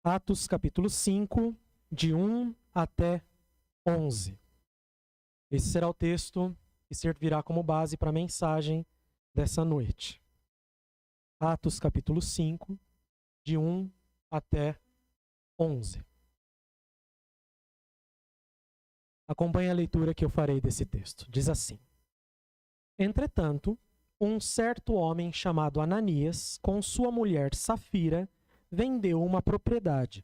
Atos capítulo 5, de 1 até 11. Esse será o texto que servirá como base para a mensagem dessa noite. Atos capítulo 5, de 1 até 11. Acompanhe a leitura que eu farei desse texto. Diz assim: Entretanto, um certo homem chamado Ananias, com sua mulher Safira, vendeu uma propriedade,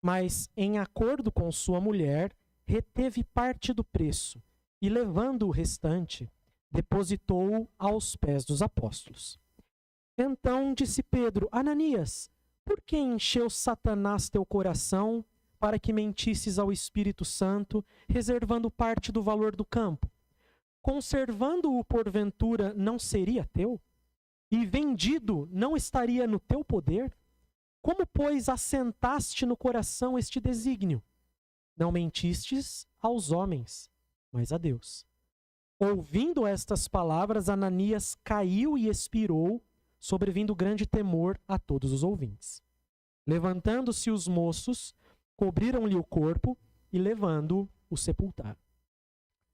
mas, em acordo com sua mulher, reteve parte do preço e, levando o restante, depositou-o aos pés dos apóstolos. Então disse Pedro: Ananias, por que encheu Satanás teu coração para que mentisses ao Espírito Santo, reservando parte do valor do campo? Conservando-o porventura não seria teu? E vendido não estaria no teu poder? Como, pois, assentaste no coração este desígnio? Não mentistes aos homens, mas a Deus. Ouvindo estas palavras, Ananias caiu e expirou, sobrevindo grande temor a todos os ouvintes. Levantando-se os moços, cobriram-lhe o corpo e, levando-o, o sepultaram.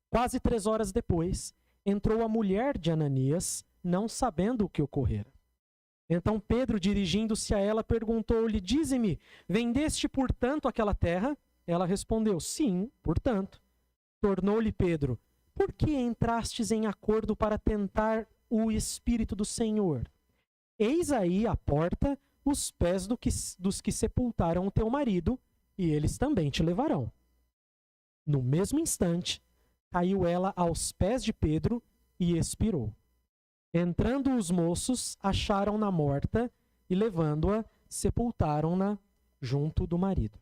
Quase 3 horas depois, entrou a mulher de Ananias, não sabendo o que ocorrera. Então Pedro, dirigindo-se a ela, perguntou-lhe: Dize-me, vendeste, portanto, aquela terra? Ela respondeu: Sim, portanto. Tornou-lhe Pedro: Por que entrastes em acordo para tentar o Espírito do Senhor? Eis aí à porta os pés dos que sepultaram o teu marido, e eles também te levarão. No mesmo instante, caiu ela aos pés de Pedro e expirou. Entrando os moços, acharam-na morta e, levando-a, sepultaram-na junto do marido.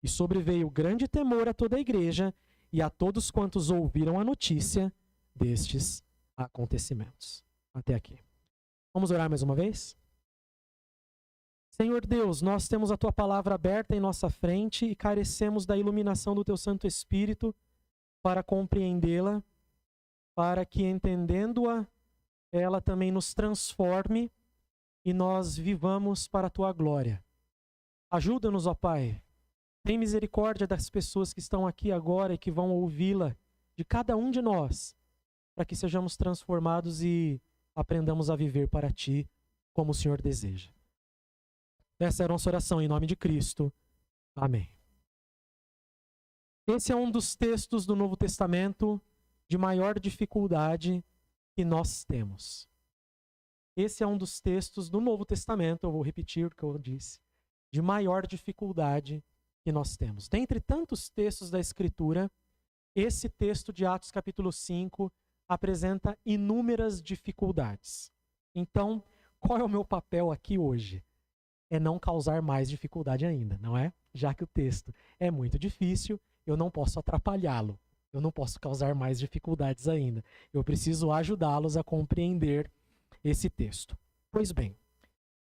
E sobreveio grande temor a toda a igreja e a todos quantos ouviram a notícia destes acontecimentos. Até aqui. Vamos orar mais uma vez? Senhor Deus, nós temos a Tua palavra aberta em nossa frente e carecemos da iluminação do Teu Santo Espírito para compreendê-la, para que, entendendo-a, ela também nos transforme e nós vivamos para a Tua glória. Ajuda-nos, ó Pai. Tem misericórdia das pessoas que estão aqui agora e que vão ouvi-la, de cada um de nós, para que sejamos transformados e aprendamos a viver para Ti como o Senhor deseja. Essa era a nossa oração em nome de Cristo. Amém. Esse é um dos textos do Novo Testamento de maior dificuldade que nós temos. Esse é um dos textos do Novo Testamento, eu vou repetir o que eu disse, de maior dificuldade que nós temos. Dentre tantos textos da Escritura, esse texto de Atos capítulo 5 apresenta inúmeras dificuldades. Então, qual é o meu papel aqui hoje? É não causar mais dificuldade ainda, não é? Já que o texto é muito difícil, eu não posso atrapalhá-lo. Eu não posso causar mais dificuldades ainda. Eu preciso ajudá-los a compreender esse texto. Pois bem,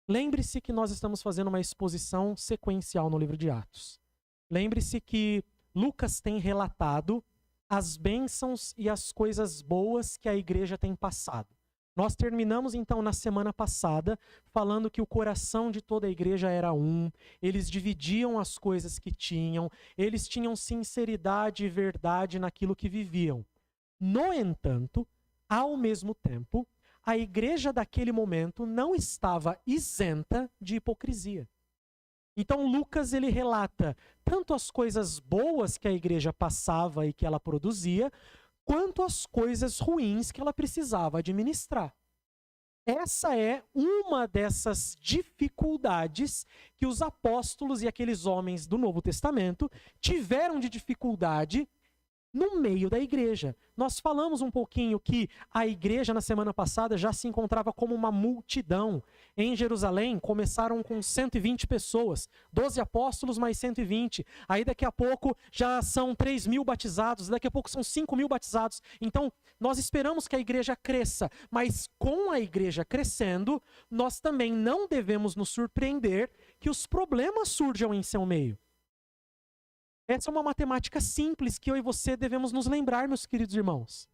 lembre-se que nós estamos fazendo uma exposição sequencial no livro de Atos. Lembre-se que Lucas tem relatado as bênçãos e as coisas boas que a igreja tem passado. Nós terminamos então na semana passada falando que o coração de toda a igreja era um, eles dividiam as coisas que tinham, eles tinham sinceridade e verdade naquilo que viviam. No entanto, ao mesmo tempo, a igreja daquele momento não estava isenta de hipocrisia. Então Lucas ele relata tanto as coisas boas que a igreja passava e que ela produzia, quanto as coisas ruins que ela precisava administrar. Essa é uma dessas dificuldades que os apóstolos e aqueles homens do Novo Testamento tiveram de dificuldade no meio da igreja. Nós falamos um pouquinho que a igreja na semana passada já se encontrava como uma multidão. Em Jerusalém começaram com 120 pessoas, 12 apóstolos mais 120. Aí daqui a pouco já são 3.000 batizados, daqui a pouco são 5.000 batizados. Então nós esperamos que a igreja cresça, mas com a igreja crescendo, nós também não devemos nos surpreender que os problemas surjam em seu meio. Essa é uma matemática simples que eu e você devemos nos lembrar, meus queridos irmãos.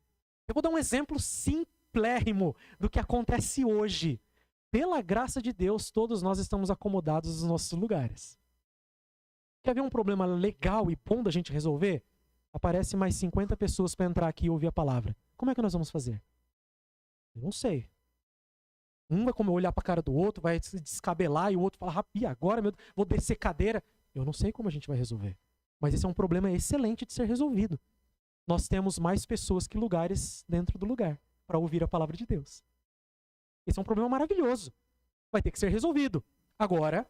Eu vou dar um exemplo simplérrimo do que acontece hoje. Pela graça de Deus, todos nós estamos acomodados nos nossos lugares. Quer ver um problema legal e bom da gente resolver? Aparece mais 50 pessoas para entrar aqui e ouvir a palavra. Como é que nós vamos fazer? Eu não sei. Um vai como olhar para a cara do outro, vai se descabelar e o outro fala, rapia, agora meu Deus, vou descer cadeira. Eu não sei como a gente vai resolver. Mas esse é um problema excelente de ser resolvido. Nós temos mais pessoas que lugares dentro do lugar para ouvir a palavra de Deus. Esse é um problema maravilhoso. Vai ter que ser resolvido. Agora,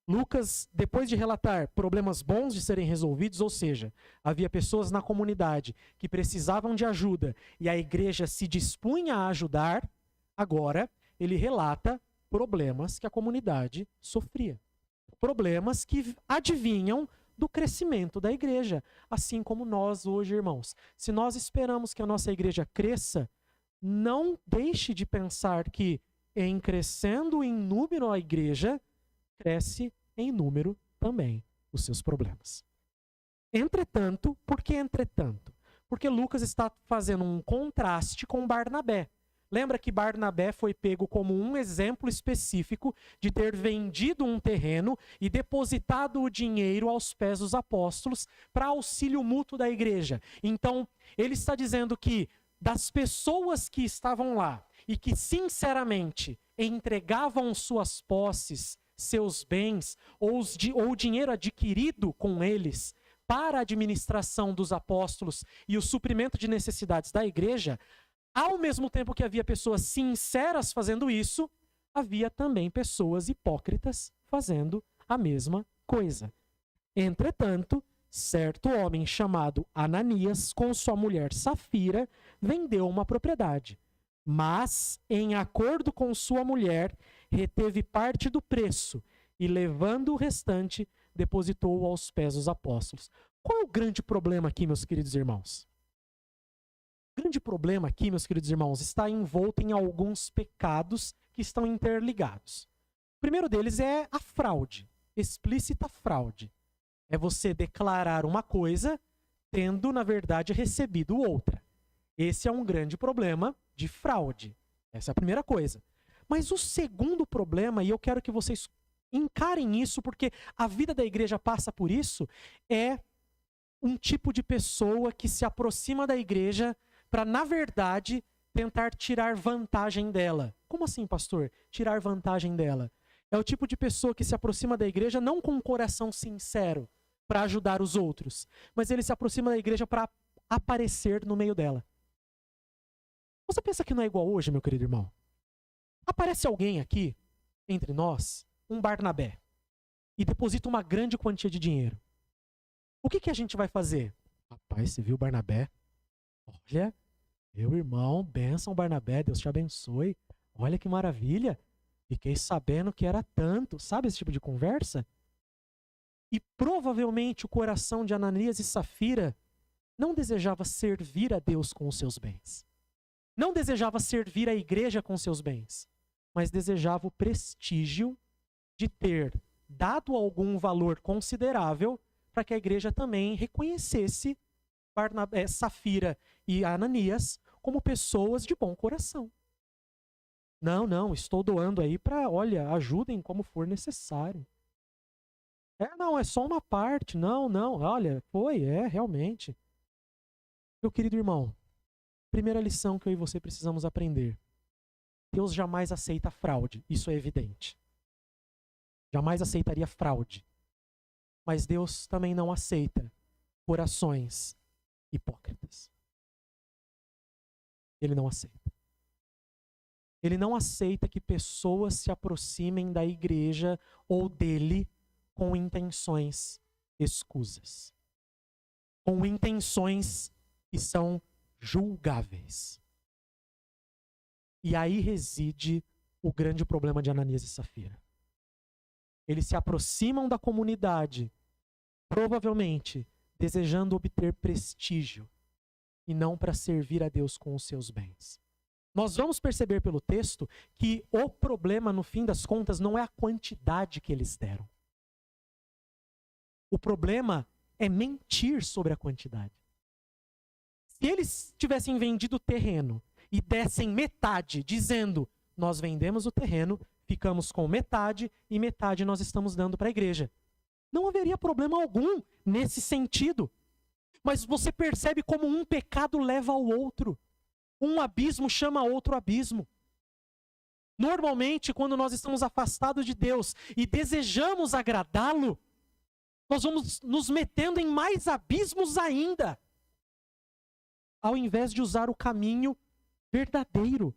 Lucas, depois de relatar problemas bons de serem resolvidos, ou seja, havia pessoas na comunidade que precisavam de ajuda e a igreja se dispunha a ajudar, agora ele relata problemas que a comunidade sofria. Problemas que advinham do crescimento da igreja. Assim como nós hoje, irmãos. Se nós esperamos que a nossa igreja cresça, não deixe de pensar que em crescendo em número a igreja, cresce em número também os seus problemas. Entretanto, por que entretanto? Porque Lucas está fazendo um contraste com Barnabé. Lembra que Barnabé foi pego como um exemplo específico de ter vendido um terreno e depositado o dinheiro aos pés dos apóstolos para auxílio mútuo da igreja. Então, ele está dizendo que das pessoas que estavam lá e que sinceramente entregavam suas posses, seus bens ou o dinheiro adquirido com eles para a administração dos apóstolos e o suprimento de necessidades da igreja, ao mesmo tempo que havia pessoas sinceras fazendo isso, havia também pessoas hipócritas fazendo a mesma coisa. Entretanto, certo homem chamado Ananias, com sua mulher Safira, vendeu uma propriedade. Mas, em acordo com sua mulher, reteve parte do preço e, levando o restante, depositou aos pés dos apóstolos. Qual é o grande problema aqui, meus queridos irmãos? O grande problema aqui, meus queridos irmãos, está envolto em alguns pecados que estão interligados. O primeiro deles é a fraude, explícita fraude. É você declarar uma coisa tendo, na verdade, recebido outra. Esse é um grande problema de fraude. Essa é a primeira coisa. Mas o segundo problema, e eu quero que vocês encarem isso, porque a vida da igreja passa por isso, é um tipo de pessoa que se aproxima da igreja para, na verdade, tentar tirar vantagem dela. Como assim, pastor? Tirar vantagem dela? É o tipo de pessoa que se aproxima da igreja não com um coração sincero para ajudar os outros, mas ele se aproxima da igreja para aparecer no meio dela. Você pensa que não é igual hoje, meu querido irmão? Aparece alguém aqui, entre nós, um Barnabé, e deposita uma grande quantia de dinheiro. O que a gente vai fazer? Rapaz, você viu o Barnabé? Olha, meu irmão, bênção Barnabé, Deus te abençoe. Olha que maravilha. Fiquei sabendo que era tanto. Sabe esse tipo de conversa? E provavelmente o coração de Ananias e Safira não desejava servir a Deus com os seus bens. Não desejava servir a igreja com seus bens, mas desejava o prestígio de ter dado algum valor considerável para que a igreja também reconhecesse Safira e Ananias como pessoas de bom coração. Não, estou doando aí para, olha, ajudem como for necessário. Não, é só uma parte. Não, olha, realmente. Meu querido irmão, primeira lição que eu e você precisamos aprender. Deus jamais aceita fraude, isso é evidente. Jamais aceitaria fraude. Mas Deus também não aceita corações hipócritas. Ele não aceita. Ele não aceita que pessoas se aproximem da igreja ou dele com intenções escusas. Com intenções que são julgáveis. E aí reside o grande problema de Ananias e Safira. Eles se aproximam da comunidade, provavelmente desejando obter prestígio e não para servir a Deus com os seus bens. Nós vamos perceber pelo texto que o problema, no fim das contas, não é a quantidade que eles deram. O problema é mentir sobre a quantidade. Se eles tivessem vendido o terreno e dessem metade, dizendo, nós vendemos o terreno, ficamos com metade e metade nós estamos dando para a igreja. Não haveria problema algum nesse sentido. Mas você percebe como um pecado leva ao outro. Um abismo chama outro abismo. Normalmente, quando nós estamos afastados de Deus e desejamos agradá-lo, nós vamos nos metendo em mais abismos ainda, ao invés de usar o caminho verdadeiro,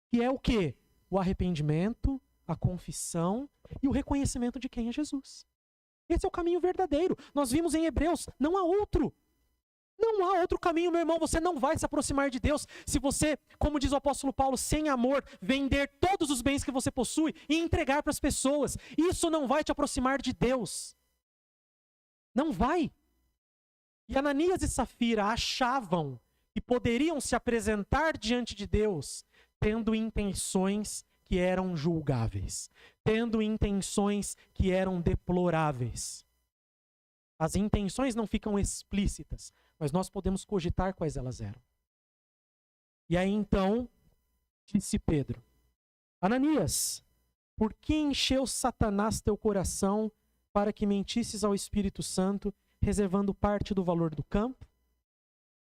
que é o quê? O arrependimento, a confissão e o reconhecimento de quem é Jesus. Esse é o caminho verdadeiro. Nós vimos em Hebreus, não há outro. Não há outro caminho, meu irmão. Você não vai se aproximar de Deus se você, como diz o apóstolo Paulo, sem amor, vender todos os bens que você possui e entregar para as pessoas. Isso não vai te aproximar de Deus. Não vai. E Ananias e Safira achavam que poderiam se apresentar diante de Deus tendo intenções que eram julgáveis, tendo intenções que eram deploráveis. As intenções não ficam explícitas, mas nós podemos cogitar quais elas eram. E aí então, disse Pedro: Ananias, por que encheu Satanás teu coração para que mentisses ao Espírito Santo, reservando parte do valor do campo?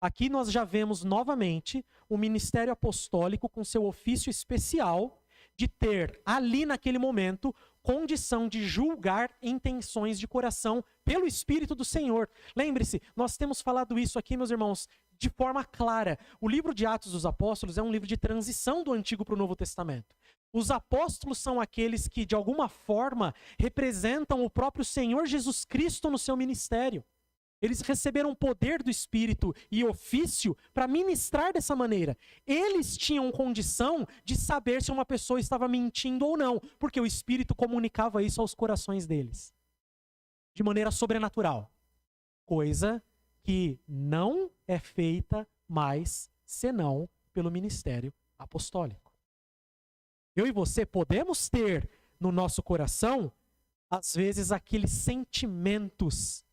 Aqui nós já vemos novamente o ministério apostólico com seu ofício especial de ter ali naquele momento condição de julgar intenções de coração pelo Espírito do Senhor. Lembre-se, nós temos falado isso aqui, meus irmãos, de forma clara. O livro de Atos dos Apóstolos é um livro de transição do Antigo para o Novo Testamento. Os apóstolos são aqueles que, de alguma forma, representam o próprio Senhor Jesus Cristo no seu ministério. Eles receberam poder do Espírito e ofício para ministrar dessa maneira. Eles tinham condição de saber se uma pessoa estava mentindo ou não, porque o Espírito comunicava isso aos corações deles, de maneira sobrenatural. Coisa que não é feita mais, senão pelo ministério apostólico. Eu e você podemos ter no nosso coração, às vezes, aqueles sentimentos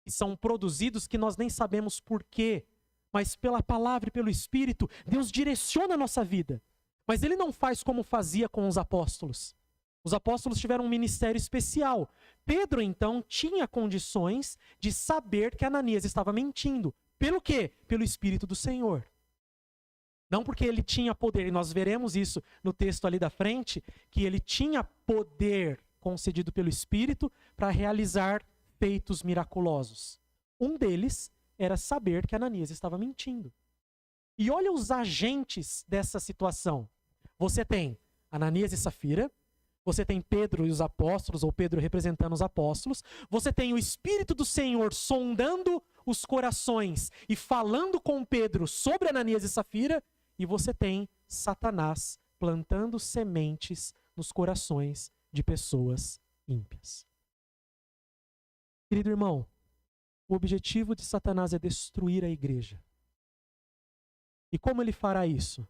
que são produzidos que nós nem sabemos porquê, mas pela palavra e pelo Espírito, Deus direciona a nossa vida. Mas Ele não faz como fazia com os apóstolos. Os apóstolos tiveram um ministério especial. Pedro, então, tinha condições de saber que Ananias estava mentindo. Pelo quê? Pelo Espírito do Senhor. Não porque ele tinha poder, e nós veremos isso no texto ali da frente, que ele tinha poder concedido pelo Espírito para realizar feitos miraculosos. Um deles era saber que Ananias estava mentindo. E olha os agentes dessa situação. Você tem Ananias e Safira, você tem Pedro e os apóstolos, ou Pedro representando os apóstolos, você tem o Espírito do Senhor sondando os corações e falando com Pedro sobre Ananias e Safira, e você tem Satanás plantando sementes nos corações de pessoas ímpias. Querido irmão, o objetivo de Satanás é destruir a igreja. E como ele fará isso?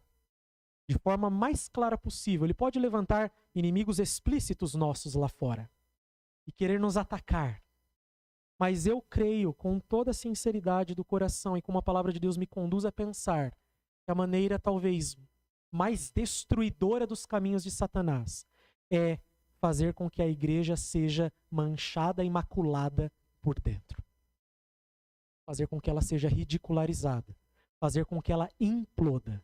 De forma mais clara possível. Ele pode levantar inimigos explícitos nossos lá fora e querer nos atacar. Mas eu creio com toda a sinceridade do coração e como a palavra de Deus me conduz a pensar que a maneira talvez mais destruidora dos caminhos de Satanás é fazer com que a igreja seja manchada e maculada por dentro. Fazer com que ela seja ridicularizada. Fazer com que ela imploda.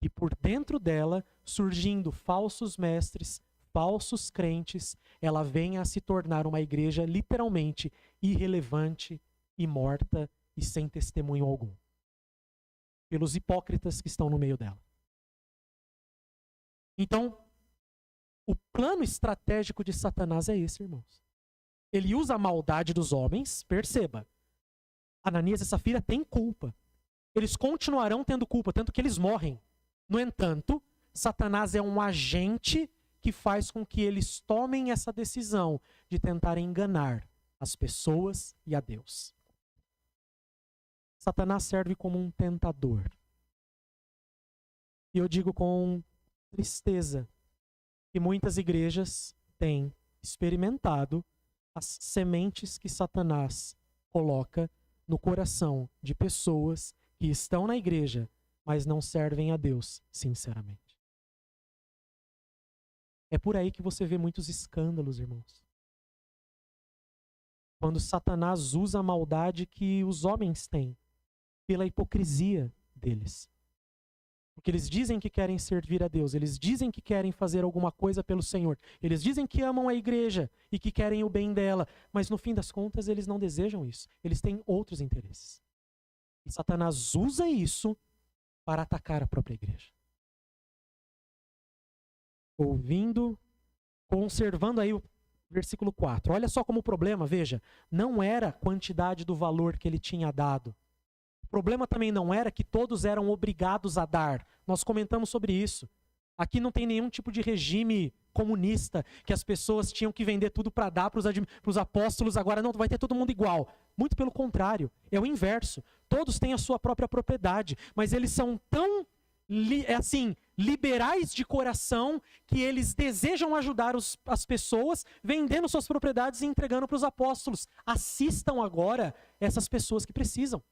E por dentro dela, surgindo falsos mestres, falsos crentes, ela venha a se tornar uma igreja literalmente irrelevante e morta e sem testemunho algum. Pelos hipócritas que estão no meio dela. Então, o plano estratégico de Satanás é esse, irmãos. Ele usa a maldade dos homens, perceba. Ananias e Safira têm culpa. Eles continuarão tendo culpa, tanto que eles morrem. No entanto, Satanás é um agente que faz com que eles tomem essa decisão de tentar enganar as pessoas e a Deus. Satanás serve como um tentador. E eu digo com tristeza que muitas igrejas têm experimentado as sementes que Satanás coloca no coração de pessoas que estão na igreja, mas não servem a Deus sinceramente. É por aí que você vê muitos escândalos, irmãos. quando Satanás usa a maldade que os homens têm, pela hipocrisia deles. Porque eles dizem que querem servir a Deus, eles dizem que querem fazer alguma coisa pelo Senhor, eles dizem que amam a igreja e que querem o bem dela, mas no fim das contas eles não desejam isso, eles têm outros interesses. E Satanás usa isso para atacar a própria igreja. Conservando aí o versículo 4. Olha só como o problema, veja, não era a quantidade do valor que ele tinha dado. O problema também não era que todos eram obrigados a dar. Nós comentamos sobre isso. Aqui não tem nenhum tipo de regime comunista que as pessoas tinham que vender tudo para dar para os apóstolos, agora não, vai ter todo mundo igual. Muito pelo contrário, é o inverso. Todos têm a sua própria propriedade, mas eles são tão liberais de coração que eles desejam ajudar as pessoas vendendo suas propriedades e entregando para os apóstolos. Assistam agora essas pessoas que precisam.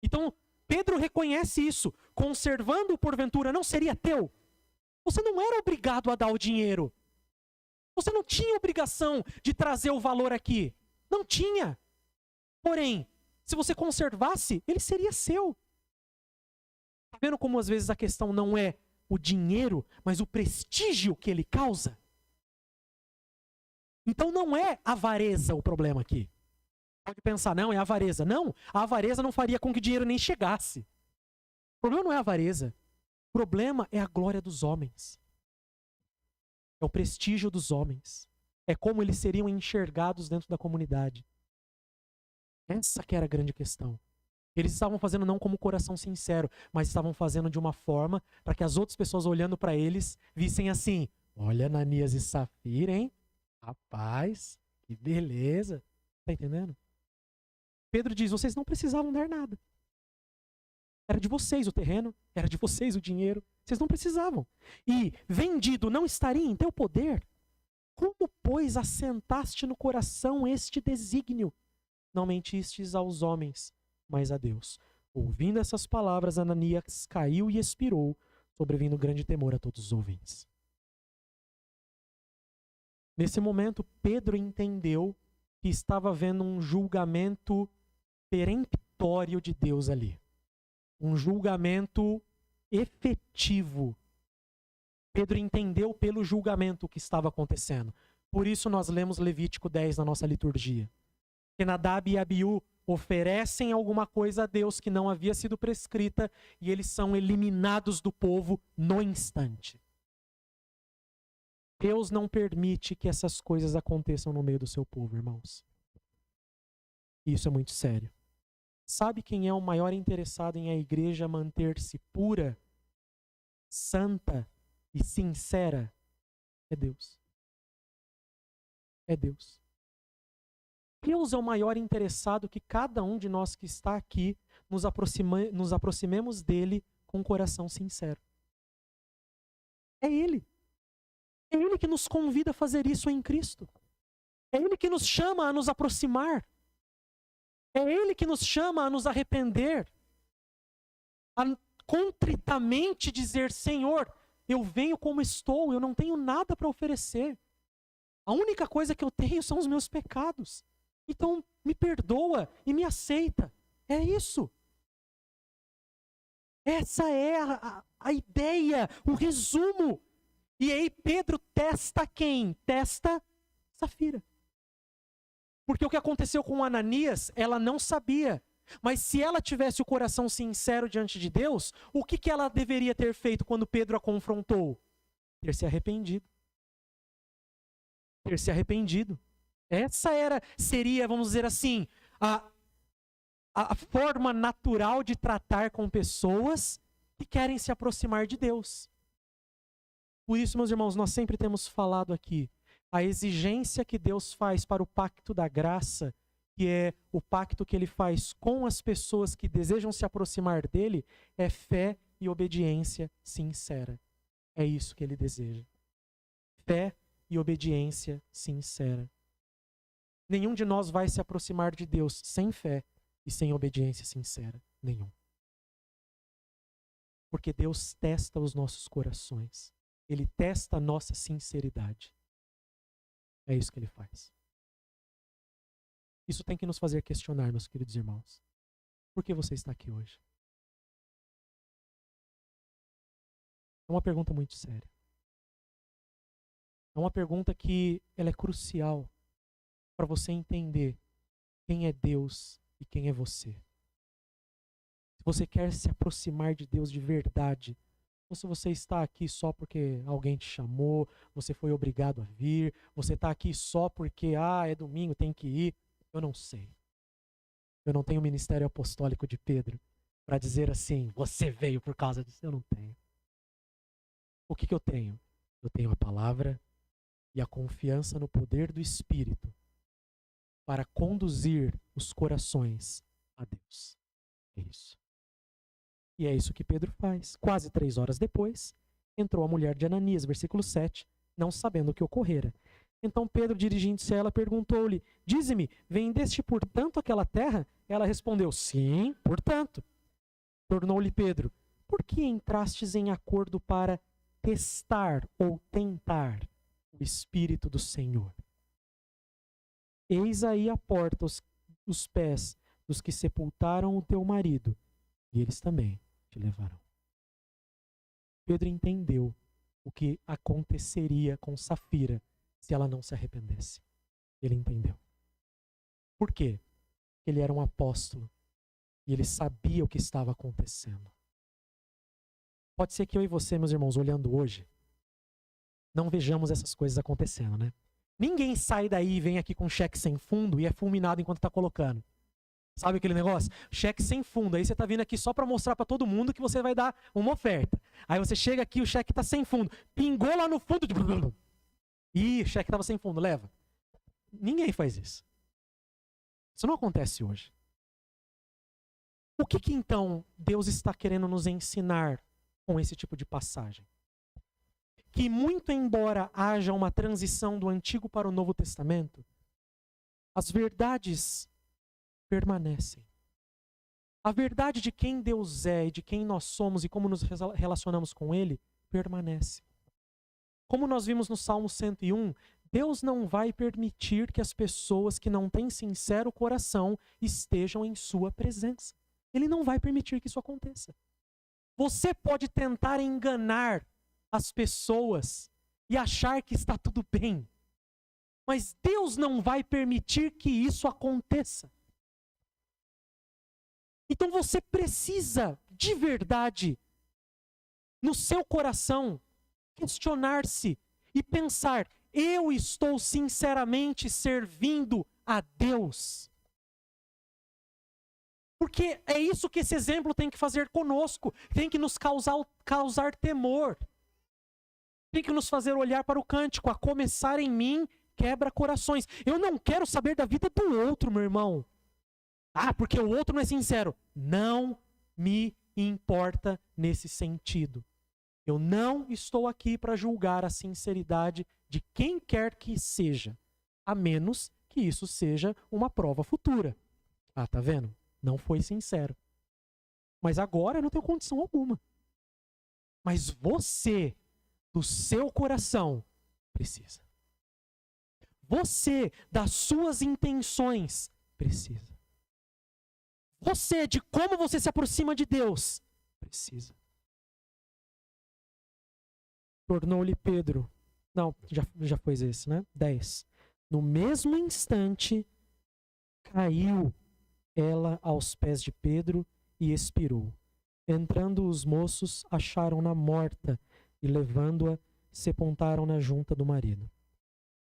Então, Pedro reconhece isso. Conservando porventura não seria teu? Você não era obrigado a dar o dinheiro. Você não tinha obrigação de trazer o valor aqui. Não tinha. Porém, se você conservasse, ele seria seu. Está vendo como às vezes a questão não é o dinheiro, mas o prestígio que ele causa? Então não é avareza o problema aqui. Pode pensar, não, é avareza. Não, a avareza não faria com que o dinheiro nem chegasse. O problema não é a avareza. O problema é a glória dos homens. É o prestígio dos homens. É como eles seriam enxergados dentro da comunidade. Essa que era a grande questão. Eles estavam fazendo não como coração sincero, mas estavam fazendo de uma forma para que as outras pessoas olhando para eles vissem assim: olha Ananias e Safira, hein? Rapaz, que beleza. Tá entendendo? Pedro diz, vocês não precisavam dar nada. Era de vocês o terreno, era de vocês o dinheiro. Vocês não precisavam. E vendido não estaria em teu poder? Como, pois, assentaste no coração este desígnio? Não mentistes aos homens, mas a Deus. Ouvindo essas palavras, Ananias caiu e expirou, sobrevindo grande temor a todos os ouvintes. Nesse momento, Pedro entendeu que estava havendo um julgamento peremptório de Deus ali. Um julgamento efetivo. Pedro entendeu pelo julgamento o que estava acontecendo. Por isso nós lemos Levítico 10 na nossa liturgia. Que Nadab e Abiú oferecem alguma coisa a Deus que não havia sido prescrita e eles são eliminados do povo no instante. Deus não permite que essas coisas aconteçam no meio do seu povo, irmãos. Isso é muito sério. Sabe quem é o maior interessado em a igreja manter-se pura, santa e sincera? É Deus. É Deus. Deus é o maior interessado que cada um de nós que está aqui nos aproximemos dele com um coração sincero. É Ele. É Ele que nos convida a fazer isso em Cristo. É Ele que nos chama a nos aproximar. É Ele que nos chama a nos arrepender. A contritamente dizer, Senhor, eu venho como estou, eu não tenho nada para oferecer. A única coisa que eu tenho são os meus pecados. Então, me perdoa e me aceita. É isso. Essa é a ideia, o resumo. E aí Pedro testa quem? Testa Safira. Porque o que aconteceu com Ananias, ela não sabia. Mas se ela tivesse o coração sincero diante de Deus, o que ela deveria ter feito quando Pedro a confrontou? Ter se arrependido. Ter se arrependido. Essa seria, vamos dizer assim, a forma natural de tratar com pessoas que querem se aproximar de Deus. Por isso, meus irmãos, nós sempre temos falado aqui, a exigência que Deus faz para o pacto da graça, que é o pacto que Ele faz com as pessoas que desejam se aproximar dEle, é fé e obediência sincera. É isso que Ele deseja. Fé e obediência sincera. Nenhum de nós vai se aproximar de Deus sem fé e sem obediência sincera. Nenhum. Porque Deus testa os nossos corações. Ele testa a nossa sinceridade. É isso que Ele faz. Isso tem que nos fazer questionar, meus queridos irmãos. Por que você está aqui hoje? É uma pergunta muito séria. É uma pergunta que ela é crucial para você entender quem é Deus e quem é você. Se você quer se aproximar de Deus de verdade, ou se você está aqui só porque alguém te chamou, você foi obrigado a vir, você está aqui só porque, é domingo, tem que ir, eu não sei. Eu não tenho o ministério apostólico de Pedro para dizer assim, você veio por causa disso. Eu não tenho. O que eu tenho? Eu tenho a palavra e a confiança no poder do Espírito para conduzir os corações a Deus. É isso. E é isso que Pedro faz. Quase 3 horas depois, entrou a mulher de Ananias, versículo 7, não sabendo o que ocorrera. Então Pedro, dirigindo-se a ela, perguntou-lhe, dize-me, vendeste portanto aquela terra? Ela respondeu, sim, portanto. Tornou-lhe Pedro, por que entrastes em acordo para testar ou tentar o Espírito do Senhor? Eis aí a porta os pés dos que sepultaram o teu marido, e eles também te levarão. Pedro entendeu o que aconteceria com Safira se ela não se arrependesse. Ele entendeu. Por quê? Ele era um apóstolo e ele sabia o que estava acontecendo. Pode ser que eu e você, meus irmãos, olhando hoje, não vejamos essas coisas acontecendo, né? Ninguém sai daí e vem aqui com cheque sem fundo e é fulminado enquanto está colocando. Sabe aquele negócio? Cheque sem fundo. Aí você está vindo aqui só para mostrar para todo mundo que você vai dar uma oferta. Aí você chega aqui, o cheque está sem fundo. Pingou lá no fundo. Ih, o cheque estava sem fundo, leva. Ninguém faz isso. Isso não acontece hoje. O que então Deus está querendo nos ensinar com esse tipo de passagem? Que muito embora haja uma transição do Antigo para o Novo Testamento, as verdades permanecem. A verdade de quem Deus é e de quem nós somos e como nos relacionamos com Ele permanece. Como nós vimos no Salmo 101, Deus não vai permitir que as pessoas que não têm sincero coração estejam em sua presença. Ele não vai permitir que isso aconteça. Você pode tentar enganar as pessoas e achar que está tudo bem, mas Deus não vai permitir que isso aconteça. Então você precisa, de verdade, no seu coração, questionar-se e pensar, eu estou sinceramente servindo a Deus? Porque é isso que esse exemplo tem que fazer conosco, tem que nos causar temor, tem que nos fazer olhar para o cântico, a começar em mim, quebra corações. Eu não quero saber da vida do outro, meu irmão. Porque o outro não é sincero. Não me importa nesse sentido. Eu não estou aqui para julgar a sinceridade de quem quer que seja, a menos que isso seja uma prova futura. Tá vendo? Não foi sincero. Mas agora eu não tenho condição alguma. Mas você, do seu coração, precisa. Você, das suas intenções, precisa. Você, de como você se aproxima de Deus, precisa. Tornou-lhe Pedro. Não, já foi esse, né? 10. No mesmo instante, caiu ela aos pés de Pedro e expirou. Entrando os moços, acharam-na morta e, levando-a, sepultaram-na junto do marido.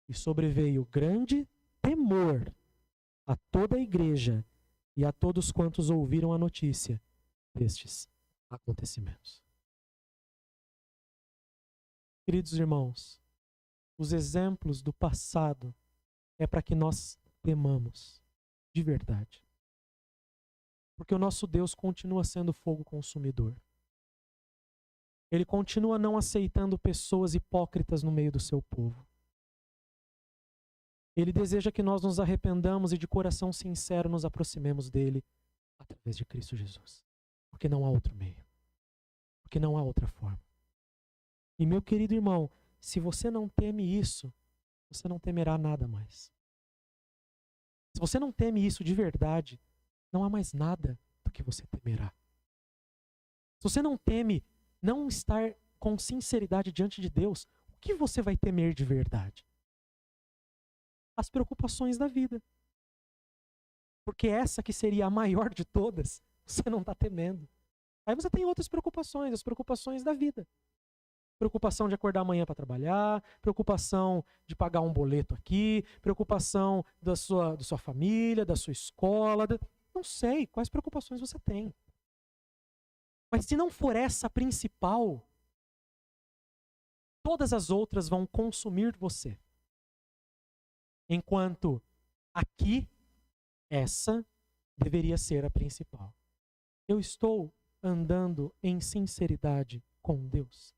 E sobreveio grande temor a toda a igreja e a todos quantos ouviram a notícia destes acontecimentos. Queridos irmãos, os exemplos do passado é para que nós temamos de verdade. Porque o nosso Deus continua sendo fogo consumidor. Ele continua não aceitando pessoas hipócritas no meio do seu povo. Ele deseja que nós nos arrependamos e de coração sincero nos aproximemos dele através de Cristo Jesus. Porque não há outro meio. Porque não há outra forma. E meu querido irmão, se você não teme isso, você não temerá nada mais. Se você não teme isso de verdade, não há mais nada do que você temerá. Se você não teme não estar com sinceridade diante de Deus, o que você vai temer de verdade? As preocupações da vida. Porque essa que seria a maior de todas, você não está temendo. Aí você tem outras preocupações, as preocupações da vida. Preocupação de acordar amanhã para trabalhar, preocupação de pagar um boleto aqui, preocupação da sua família, da sua escola. Não sei quais preocupações você tem. Mas se não for essa a principal, todas as outras vão consumir você. Enquanto aqui, essa deveria ser a principal. Eu estou andando em sinceridade com Deus?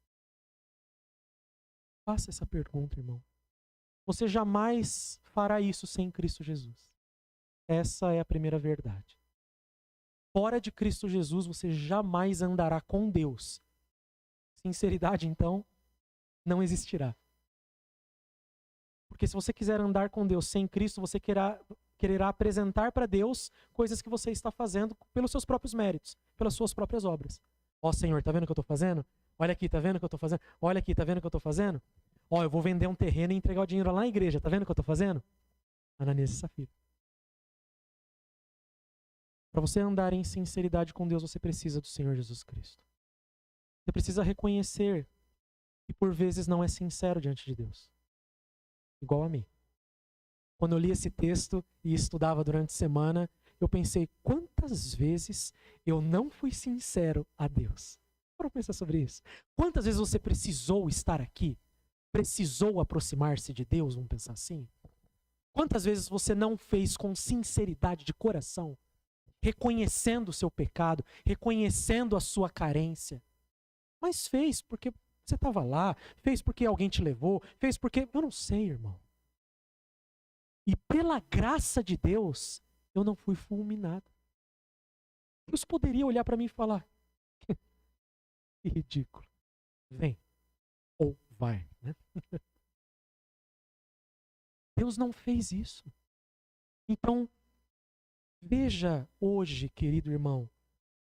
Faça essa pergunta, irmão. Você jamais fará isso sem Cristo Jesus. Essa é a primeira verdade. Fora de Cristo Jesus, você jamais andará com Deus. Sinceridade, então, não existirá. Porque se você quiser andar com Deus sem Cristo, você quererá apresentar para Deus coisas que você está fazendo pelos seus próprios méritos, pelas suas próprias obras. Ó Senhor, tá vendo o que eu estou fazendo? Olha aqui, tá vendo o que eu estou fazendo? Olha aqui, tá vendo o que eu estou fazendo? Ó, eu vou vender um terreno e entregar o dinheiro lá na igreja, tá vendo o que eu estou fazendo? Ananias e Safira. Para você andar em sinceridade com Deus, você precisa do Senhor Jesus Cristo. Você precisa reconhecer que por vezes não é sincero diante de Deus. Igual a mim. Quando eu li esse texto e estudava durante a semana, eu pensei, quantas vezes eu não fui sincero a Deus? Para pensar sobre isso. Quantas vezes você precisou estar aqui? Precisou aproximar-se de Deus? Vamos pensar assim? Quantas vezes você não fez com sinceridade de coração? Reconhecendo o seu pecado, reconhecendo a sua carência. Mas fez porque você estava lá, fez porque alguém te levou, fez porque... Eu não sei, irmão. E pela graça de Deus, eu não fui fulminado. Deus poderia olhar para mim e falar, que ridículo. Vem. Ou vai, né? Deus não fez isso. Então, veja hoje, querido irmão,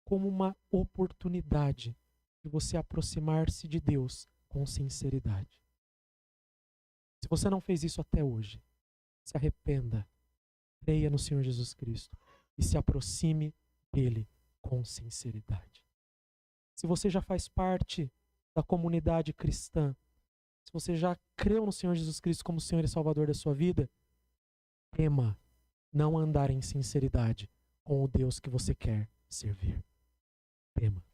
como uma oportunidade de você aproximar-se de Deus com sinceridade. Se você não fez isso até hoje, se arrependa, creia no Senhor Jesus Cristo e se aproxime dele com sinceridade. Se você já faz parte da comunidade cristã, se você já creu no Senhor Jesus Cristo como Senhor e Salvador da sua vida, tema não andar em sinceridade com o Deus que você quer servir. Tema.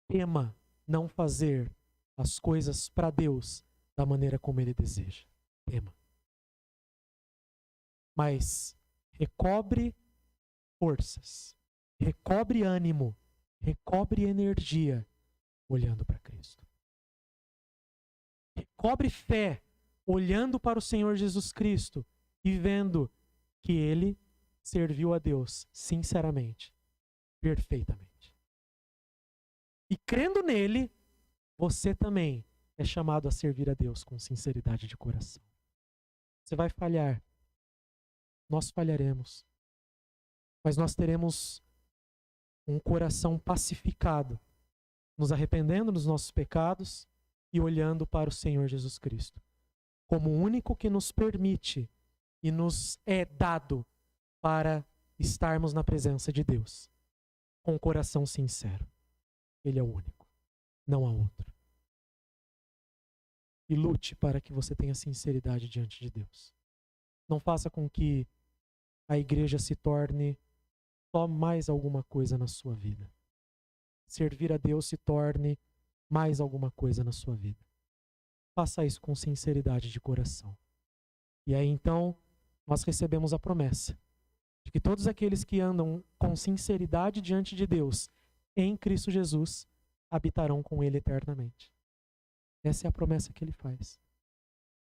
Tema não fazer as coisas para Deus da maneira como Ele deseja. Tema. Mas recobre forças, recobre ânimo, recobre energia olhando para Cristo. Recobre fé olhando para o Senhor Jesus Cristo e vendo que Ele serviu a Deus sinceramente, perfeitamente. E crendo nele, você também é chamado a servir a Deus com sinceridade de coração. Você vai falhar. Nós falharemos. Mas nós teremos um coração pacificado, nos arrependendo dos nossos pecados e olhando para o Senhor Jesus Cristo, como o único que nos permite e nos é dado para estarmos na presença de Deus, com o coração sincero. Ele é o único, não há outro. E lute para que você tenha sinceridade diante de Deus. Não faça com que a igreja se torne só mais alguma coisa na sua vida. Servir a Deus se torne mais alguma coisa na sua vida. Faça isso com sinceridade de coração. E aí então nós recebemos a promessa de que todos aqueles que andam com sinceridade diante de Deus em Cristo Jesus habitarão com Ele eternamente. Essa é a promessa que Ele faz.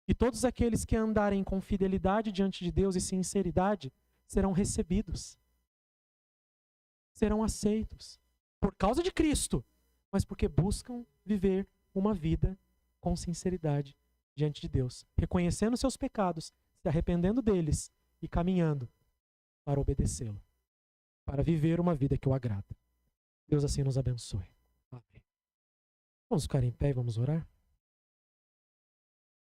E todos aqueles que andarem com fidelidade diante de Deus e sinceridade serão recebidos. Serão aceitos. Por causa de Cristo, mas porque buscam viver uma vida com sinceridade diante de Deus. Reconhecendo seus pecados, se arrependendo deles e caminhando para obedecê-lo, para viver uma vida que o agrada. Deus assim nos abençoe. Amém. Vamos ficar em pé e vamos orar?